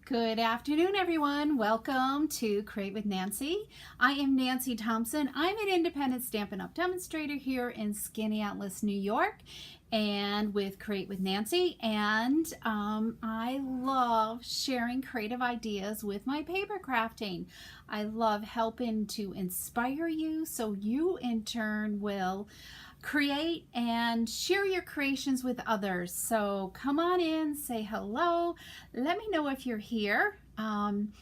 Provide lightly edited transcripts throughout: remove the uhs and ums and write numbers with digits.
Good afternoon, everyone. Welcome to Create with Nancy. I am Nancy Thompson. I'm an independent Stampin' Up! Demonstrator here in Skaneateles, New York, and with Create with Nancy. And I love sharing creative ideas with my paper crafting. I love helping to inspire you so you in turn will create and share your creations with others. So come on in, say hello, let me know if you're here. And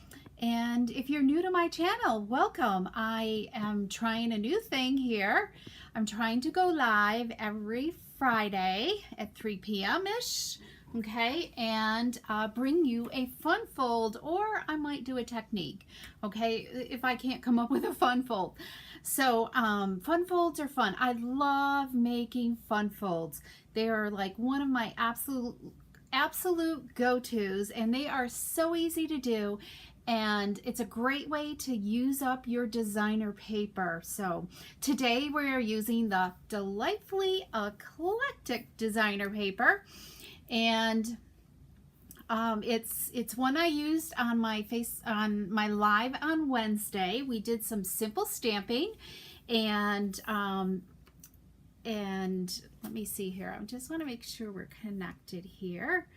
if you're new to my channel, welcome. I am trying a new thing here. I'm trying to go live every Friday at 3 p.m.-ish, okay, and bring you a fun fold, or I might do a technique, okay, if I can't come up with a fun fold. So fun folds are fun. I love making fun folds. They are like one of my absolute go-tos, and they are so easy to do, and it's a great way to use up your designer paper. So today we are using the Delightfully Eclectic Designer Paper, and it's one I used on my live on Wednesday. We did some simple stamping, and let me see here. I just want to make sure we're connected here,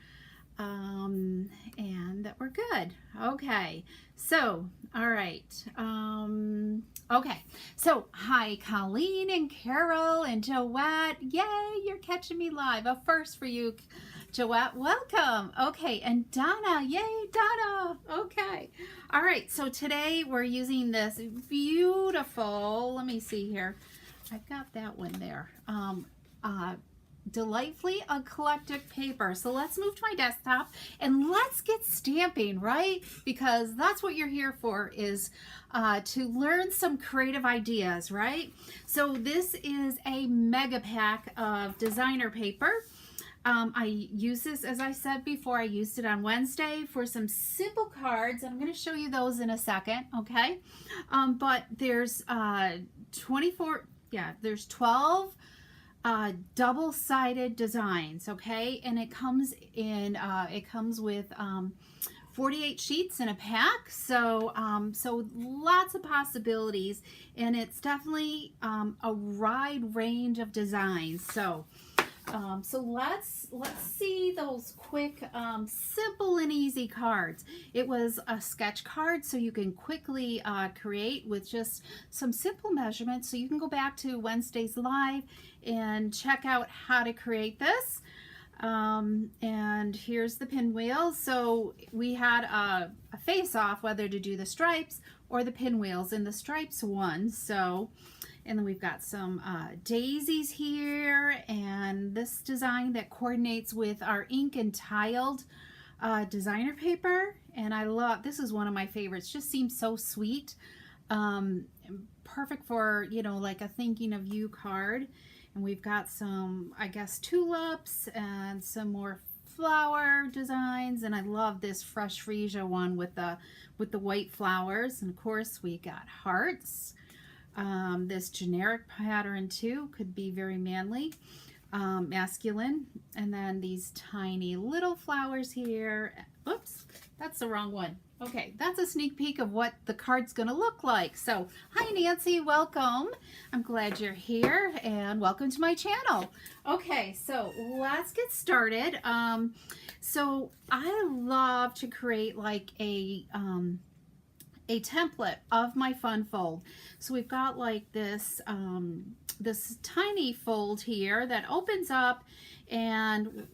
and that we're good. Okay, so all right. Okay, so hi Colleen and Carol and Joette. Yay, you're catching me live. A first for you, Joette, welcome. Okay, and Donna, yay, Donna. Okay, all right, so today we're using this beautiful, let me see here. I've got that one there. Delightfully Eclectic Paper. So let's move to my desktop and let's get stamping, right? Because that's what you're here for, is to learn some creative ideas, right? So this is a mega pack of designer paper. I use this, as I said before, I used it on Wednesday for some simple cards. I'm going to show you those in a second, okay? But there's 12 double-sided designs, okay? And it comes with 48 sheets in a pack, so so lots of possibilities, and it's definitely a wide range of designs. So so let's see those quick, simple and easy cards. It was a sketch card, so you can quickly create with just some simple measurements. So you can go back to Wednesday's live and check out how to create this. And here's the pinwheel. So we had a face-off whether to do the stripes or the pinwheels, and the stripes won. So, and then we've got some daisies here, and this design that coordinates with our ink and tiled designer paper. And I love, this is one of my favorites, just seems so sweet. Perfect for, you know, like a thinking of you card. And we've got some, I guess, tulips and some more flower designs, and I love this fresh freesia one with the white flowers. And of course we got hearts. This generic pattern too could be very manly, masculine, and then these tiny little flowers here. Oops, that's the wrong one. Okay, that's a sneak peek of what the card's gonna look like. So hi Nancy, welcome. I'm glad you're here, and welcome to my channel. Okay, so let's get started. So I love to create like a template of my fun fold. So we've got like this this tiny fold here that opens up, and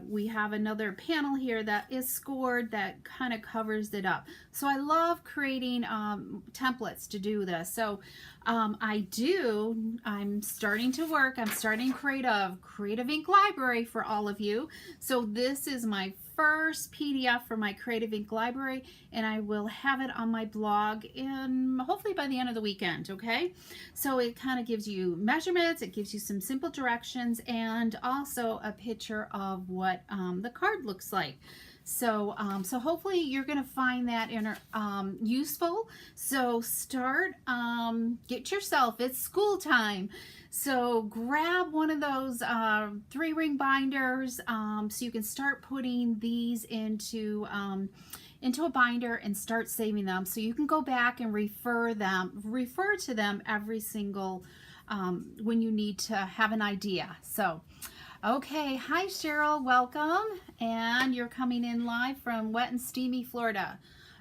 we have another panel here that is scored that kind of covers it up. So I love creating templates to do this. So I'm starting to work, I'm starting creative ink library for all of you. So this is my first PDF for my creative ink library, and I will have it on my blog in hopefully by the end of the weekend, okay? So it kind of gives you measurements, it gives you some simple directions, and also a picture of what the card looks like. So so hopefully you're going to find that useful. So start, get yourself, it's school time. So grab one of those 3-ring binders so you can start putting these into into a binder and start saving them so you can go back and refer to them every single when you need to have an idea. So okay, hi Cheryl, welcome. And you're coming in live from wet and steamy Florida.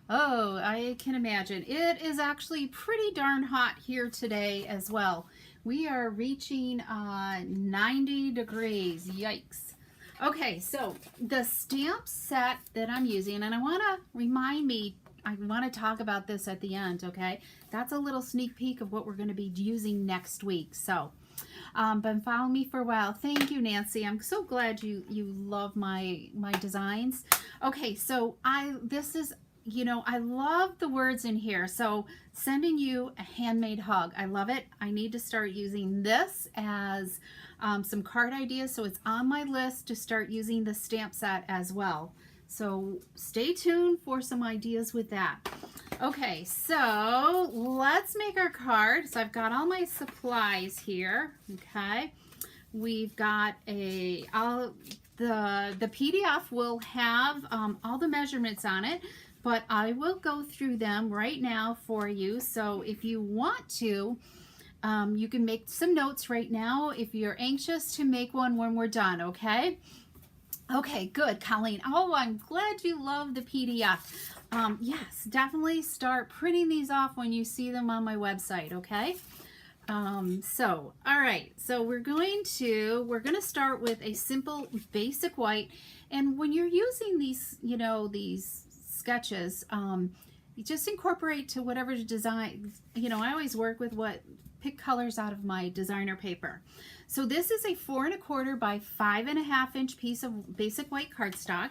Oh, I can imagine. It is actually pretty darn hot here today as well. We are reaching 90 degrees. Yikes. Okay, so the stamp set that I'm using, and I want to talk about this at the end, okay? That's a little sneak peek of what we're going to be using next week. So, been following me for a while. Thank you, Nancy. I'm so glad you love my designs. Okay, so I love the words in here. So sending you a handmade hug. I love it. I need to start using this as some card ideas. So it's on my list to start using the stamp set as well. So stay tuned for some ideas with that. Okay, so let's make our card. So I've got all my supplies here. Okay, we've got the PDF will have all the measurements on it, but I will go through them right now for you. So if you want to, you can make some notes right now if you're anxious to make one when we're done, okay? Okay, good, Colleen. Oh, I'm glad you love the PDF. Yes, definitely start printing these off when you see them on my website, okay? All right, so we're going to start with a simple basic white. And when you're using these, these sketches, you just incorporate to whatever design, I always work with pick colors out of my designer paper. So this is a 4 1/4 by 5 1/2 inch piece of basic white cardstock.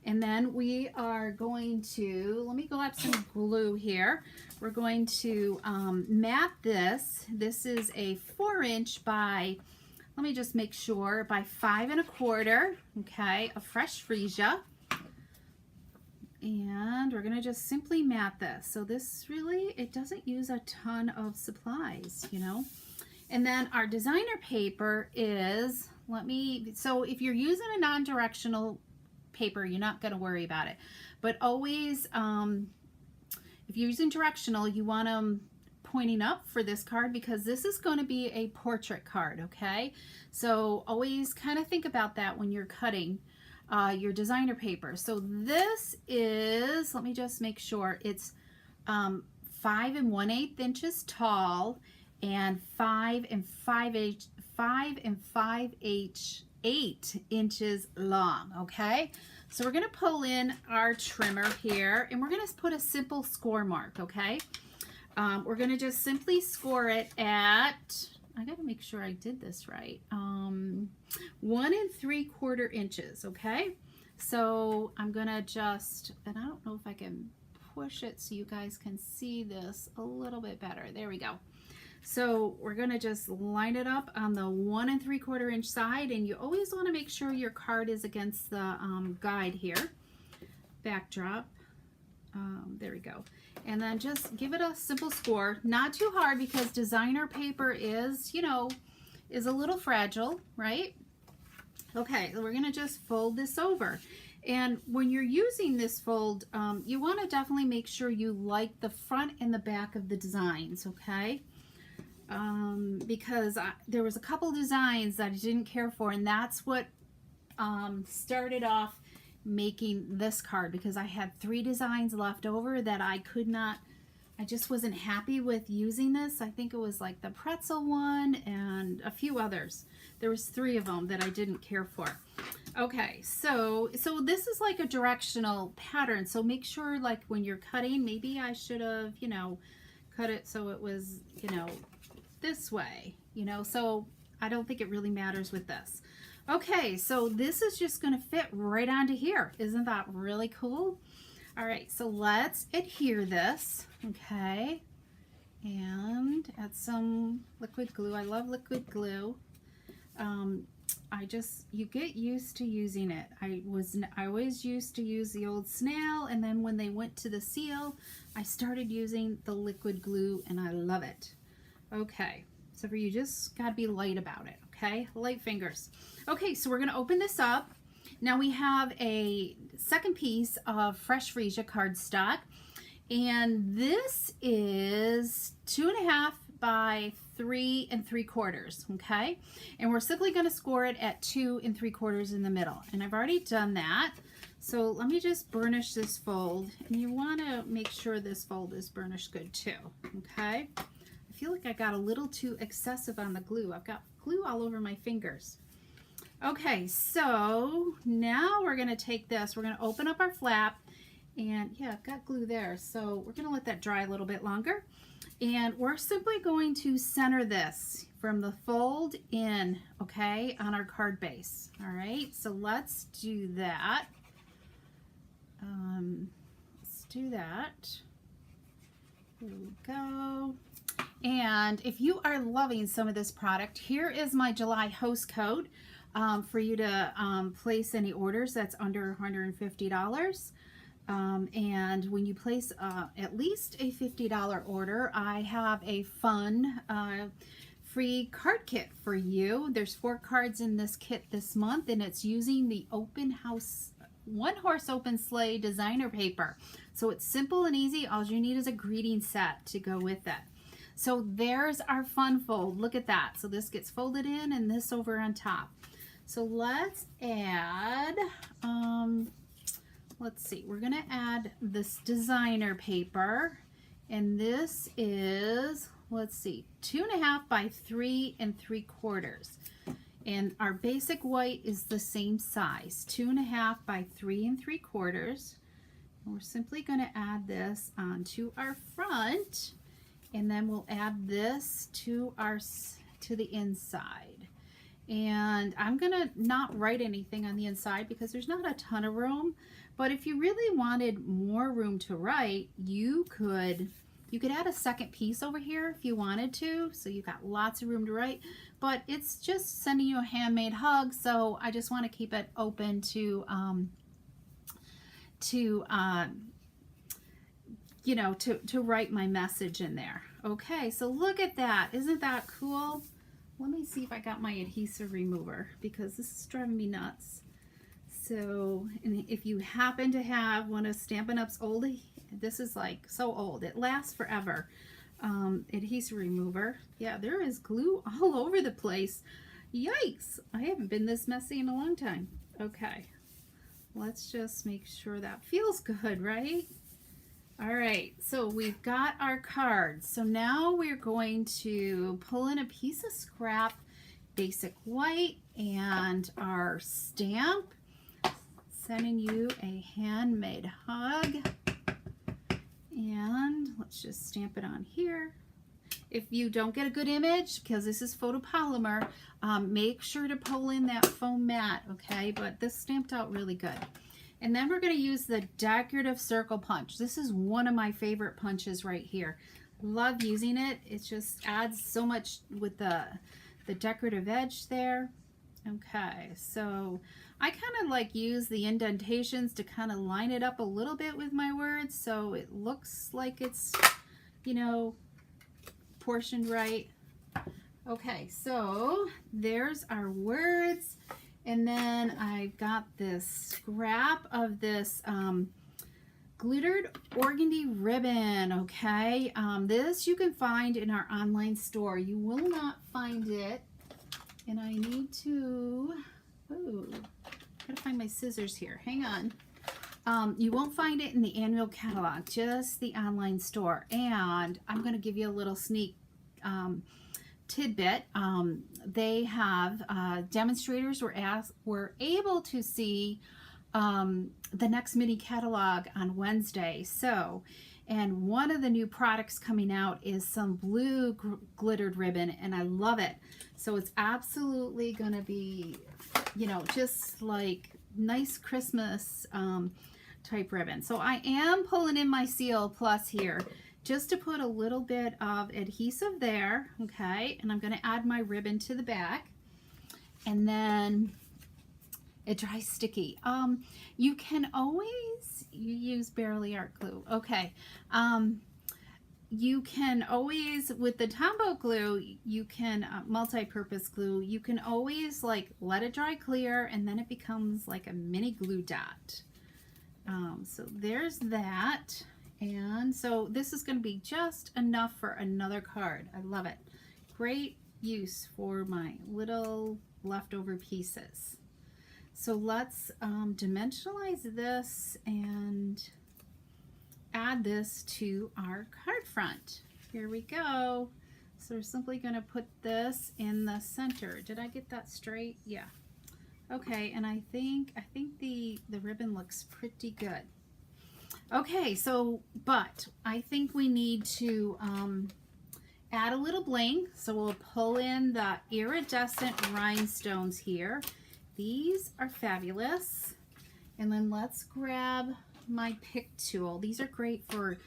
And then we are going to, let me grab some glue here. We're going to mat this. This is a 4 inch by, let me just make sure, by 5 1/4, okay, a fresh freesia. And we're gonna just simply mat this. So this really, it doesn't use a ton of supplies, And then our designer paper is, so if you're using a non-directional paper, you're not gonna worry about it. But always, if you're using directional, you want them pointing up for this card because this is going to be a portrait card, okay? So always kind of think about that when you're cutting your designer paper. So this is, let me just make sure, it's 5 1/8 inches tall and 5 5/8 inches long, okay? So we're gonna pull in our trimmer here and we're gonna put a simple score mark, okay? We're gonna just simply score it at, I gotta make sure I did this right, 1 3/4 inches, okay? So I'm gonna just, and I don't know if I can push it so you guys can see this a little bit better. There we go. So we're gonna just line it up on the 1 3/4 inch side, and you always want to make sure your card is against the guide here, backdrop. There we go. And then just give it a simple score, not too hard because designer paper is, is a little fragile, right? Okay, so we're gonna just fold this over. And when you're using this fold, you want to definitely make sure you like the front and the back of the designs, okay? Because there was a couple designs that I didn't care for, and that's what started off making this card, because I had 3 designs left over that I just wasn't happy with using this. I think it was like the pretzel one and a few others. There was 3 of them that I didn't care for. Okay, so this is like a directional pattern, so make sure, like, when you're cutting, maybe I should have, cut it so it was, this way, so I don't think it really matters with this. Okay, so this is just going to fit right onto here. Isn't that really cool? All right, so let's adhere this, okay, and add some liquid glue. I love liquid glue. You get used to using it. I always used to use the old snail, and then when they went to the seal, I started using the liquid glue, and I love it. Okay, so you just got to be light about it, okay? Light fingers. Okay, so we're going to open this up. Now we have a second piece of fresh freesia cardstock, and this is 2.5 by 3 3/4, okay? And we're simply going to score it at 2 3/4 in the middle. And I've already done that. So let me just burnish this fold. And you want to make sure this fold is burnished good too, okay? I feel like I got a little too excessive on the glue. I've got glue all over my fingers. Okay, so now we're going to take this, we're going to open up our flap, and yeah, I've got glue there, so we're going to let that dry a little bit longer, and we're simply going to center this from the fold in, okay, on our card base. All right, so let's do that. Let's do that. Here we go. And if you are loving some of this product, here is my July host code. For you to place any orders that's under $150. And when you place at least a $50 order, I have a fun free card kit for you. There's 4 cards in this kit this month, and it's using the Open House One Horse Open Sleigh designer paper. So it's simple and easy. All you need is a greeting set to go with it. So there's our fun fold. Look at that. So this gets folded in and this over on top. So let's add, let's see, we're going to add this designer paper, and this is, let's see, 2.5 by 3 3/4. And our basic white is the same size, 2.5 by 3 3/4. And we're simply going to add this onto our front, and then we'll add this to the inside. And I'm gonna not write anything on the inside because there's not a ton of room, but if you really wanted more room to write, you could add a second piece over here if you wanted to, so you got lots of room to write. But it's just sending you a handmade hug, so I just want to keep it open to you know, to write my message in there. Okay, so look at that. Isn't that cool? Let me see if I got my adhesive remover, because this is driving me nuts. So, and if you happen to have one of Stampin' Up's old, this is like so old, it lasts forever, adhesive remover. Yeah, there is glue all over the place. Yikes, I haven't been this messy in a long time. Okay, let's just make sure that feels good, right? All right, so we've got our cards. So now we're going to pull in a piece of scrap basic white and our stamp, sending you a handmade hug. And let's just stamp it on here. If you don't get a good image, because this is photopolymer, make sure to pull in that foam mat, okay? But this stamped out really good. And then we're going to use the decorative circle punch. This is one of my favorite punches right here. Love using it. It just adds so much with the decorative edge there. Okay, so I kind of like use the indentations to kind of line it up a little bit with my words, so it looks like it's, you know, portioned right. Okay, so there's our words. And then I've got this scrap of this glittered organdy ribbon, okay? This you can find in our online store. You will not find it. And I need to, gotta find my scissors here. Hang on. You won't find it in the annual catalog, just the online store. And I'm gonna give you a little sneak tidbit. They have demonstrators were able to see the next mini catalog on Wednesday. So, and one of the new products coming out is some blue glittered ribbon, and I love it. So it's absolutely going to be, you know, just like nice Christmas type ribbon. So I am pulling in my Seal Plus here, just to put a little bit of adhesive there, okay? And I'm going to add my ribbon to the back, and then it dries sticky. You can always use Barely Art glue, okay? you can always, with the Tombow glue, you can, multi-purpose glue, you can always like let it dry clear and then it becomes like a mini glue dot. So there's that. And so this is going to be just enough for another card. I love it. Great use for my little leftover pieces. So let's dimensionalize this and add this to our card front. Here we go. So we're simply going to put this in the center. Did I get that straight? Yeah. Okay, and I think the ribbon looks pretty good. Okay, so but I think we need to add a little bling. So we'll pull in the iridescent rhinestones here. These are fabulous. And then let's grab my pick tool. These are great for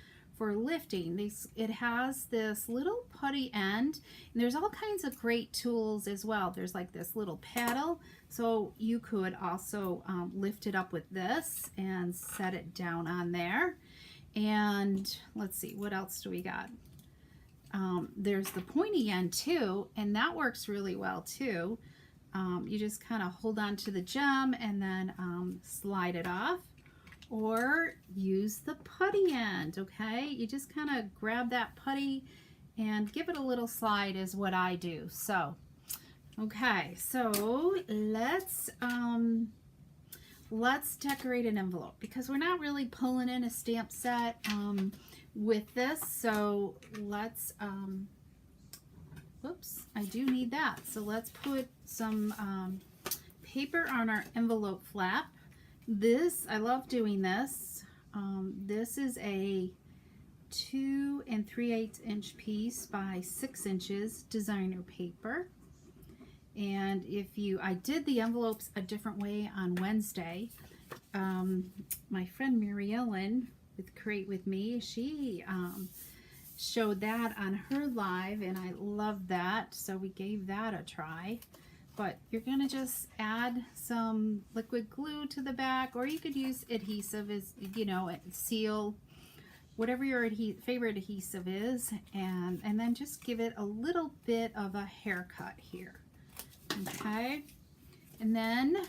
lifting. It has this little putty end, and there's all kinds of great tools as well. There's like this little paddle, so you could also lift it up with this and set it down on there. And let's see, what else do we got? There's the pointy end too, and that works really well too. You just kind of hold on to the gem and then slide it off, or use the putty end. Okay, you just kind of grab that putty and give it a little slide is what I do. So okay, so let's decorate an envelope, because we're not really pulling in a stamp set with this. So let's whoops, I do need that. So let's put some paper on our envelope flap. This, I love doing this. This is a 2 3/8 inch piece by 6 inches designer paper. And I did the envelopes a different way on Wednesday. My friend Mary Ellen with Create With Me, she showed that on her live, and I loved that, so we gave that a try. But you're gonna just add some liquid glue to the back, or you could use adhesive, as you know, seal, whatever your favorite adhesive is, and then just give it a little bit of a haircut here. Okay, and then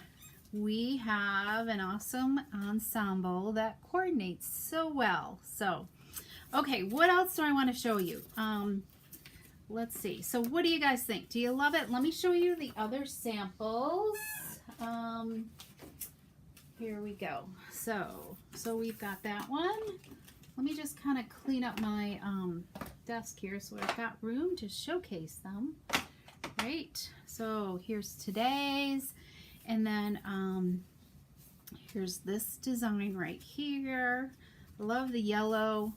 we have an awesome ensemble that coordinates so well. So okay, what else do I want to show you? Let's see. So what do you guys think? Do you love it? Let me show you the other samples. Here we go. So we've got that one. Let me just kind of clean up my desk here so I've got room to showcase them. Right. So here's today's, and then here's this design right here. I love the yellow.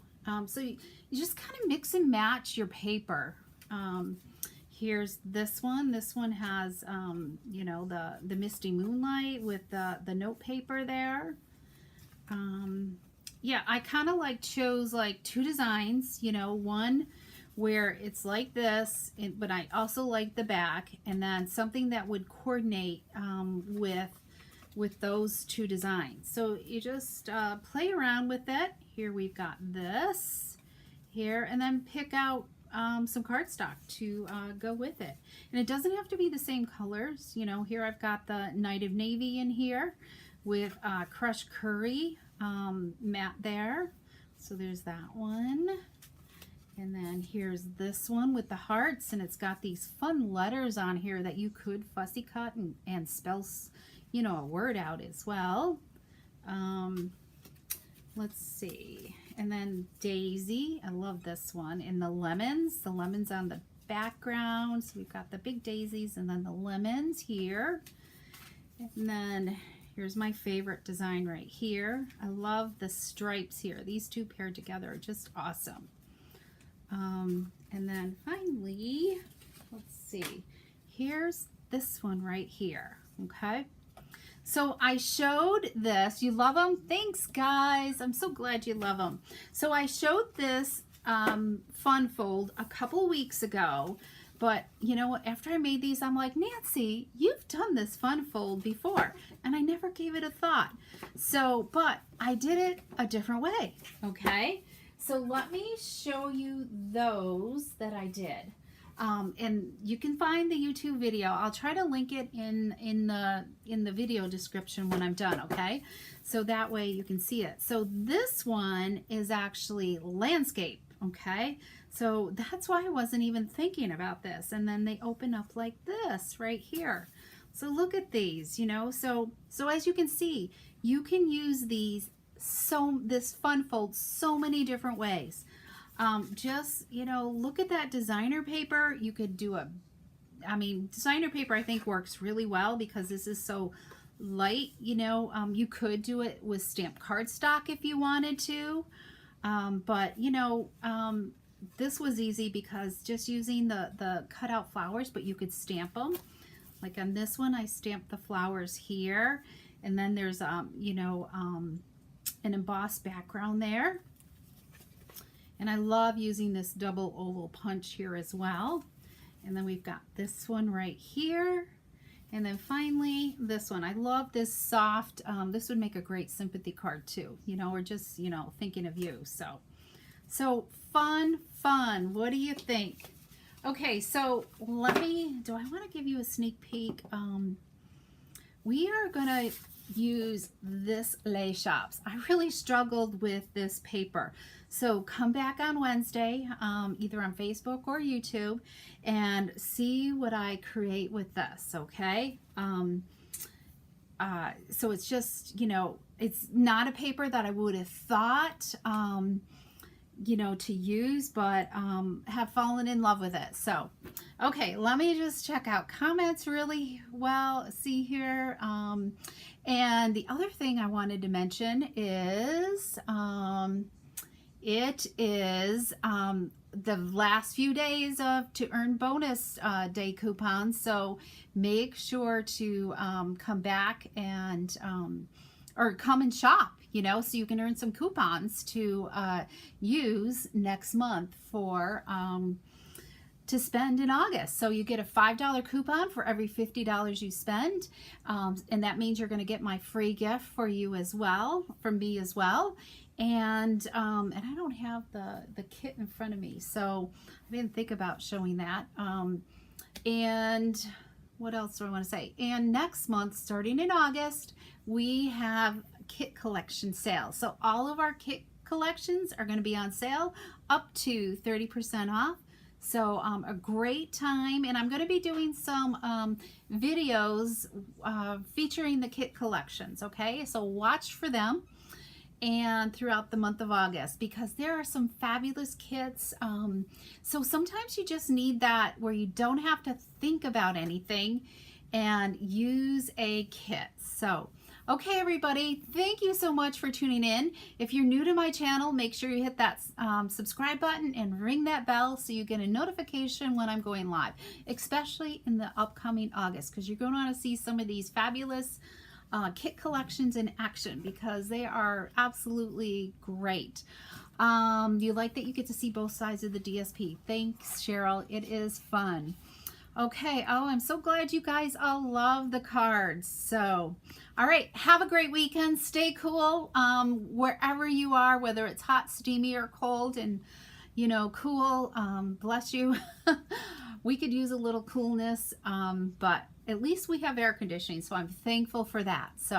So you just kind of mix and match your paper. Here's this one. This one has, you know, the misty moonlight with the note paper there. Yeah, I kind of chose like two designs, you know, one where it's like this, but I also like the back, and then something that would coordinate with those two designs. So you just play around with it. Here we've got this here, and then pick out some cardstock to go with it. And it doesn't have to be the same colors. You know, here I've got the Night of Navy in here with crushed curry matte there. So there's that one. And then here's this one with the hearts, and it's got these fun letters on here that you could fussy cut and spell, you know, a word out as well. Let's see. And then Daisy, I love this one. And the lemons on the background. So we've got the big daisies and then the lemons here. And then here's my favorite design right here. I love the stripes here. These two paired together are just awesome. And then finally, let's see, here's this one right here. Okay. So I showed this. You love them? Thanks, guys. I'm so glad you love them. So I showed this fun fold a couple weeks ago, but you know, after I made these, I'm like, Nancy, you've done this fun fold before, and I never gave it a thought. So, but I did it a different way. Okay. So let me show you those that I did. And you can find the YouTube video. I'll try to link it in the video description when I'm done, okay? So that way you can see it. So this one is actually landscape, okay? So that's why I wasn't even thinking about this. And then they open up like this right here. So look at these, you know. So as you can see, you can use these this fun fold so many different ways. Just, you know, look at that designer paper. You could do designer paper I think works really well because this is so light, you know. You could do it with stamped cardstock if you wanted to, but you know, this was easy because just using the cutout flowers, but you could stamp them. Like on this one, I stamped the flowers here, and then there's you know, an embossed background there. And I love using this double oval punch here as well. And then we've got this one right here. And then finally, this one. I love this soft, this would make a great sympathy card too, you know, or just, you know, thinking of you. So fun. What do you think? Okay, so do I want to give you a sneak peek? We are gonna use this Les Shops. I really struggled with this paper. So come back on Wednesday, either on Facebook or YouTube, and see what I create with this, okay? So it's just, you know, it's not a paper that I would have thought, you know, to use, but have fallen in love with it. So, okay, let me just check out comments really well. See here. And the other thing I wanted to mention is it is the last few days to earn bonus day coupons. So make sure to come back and or come and shop, you know, so you can earn some coupons to use next month for to spend in August. So you get a $5 coupon for every $50 you spend, and that means you're going to get my free gift for you as well, from me as well. And I don't have the kit in front of me, so I didn't think about showing that. And what else do I want to say? And next month, starting in August, we have kit collection sales. So all of our kit collections are going to be on sale up to 30% off. So a great time, and I'm going to be doing some videos featuring the kit collections, okay? So watch for them and throughout the month of August, because there are some fabulous kits. So sometimes you just need that where you don't have to think about anything and use a kit. So okay, everybody, thank you so much for tuning in. If you're new to my channel, make sure you hit that subscribe button and ring that bell so you get a notification when I'm going live, especially in the upcoming August, because you're going to want to see some of these fabulous kit collections in action, because they are absolutely great. You like that you get to see both sides of the DSP. Thanks, Cheryl. It is fun. Okay, oh, I'm so glad you guys all love the cards. So, all right, have a great weekend. Stay cool wherever you are, whether it's hot, steamy, or cold, and, you know, cool, bless you. We could use a little coolness, but at least we have air conditioning, so I'm thankful for that. So.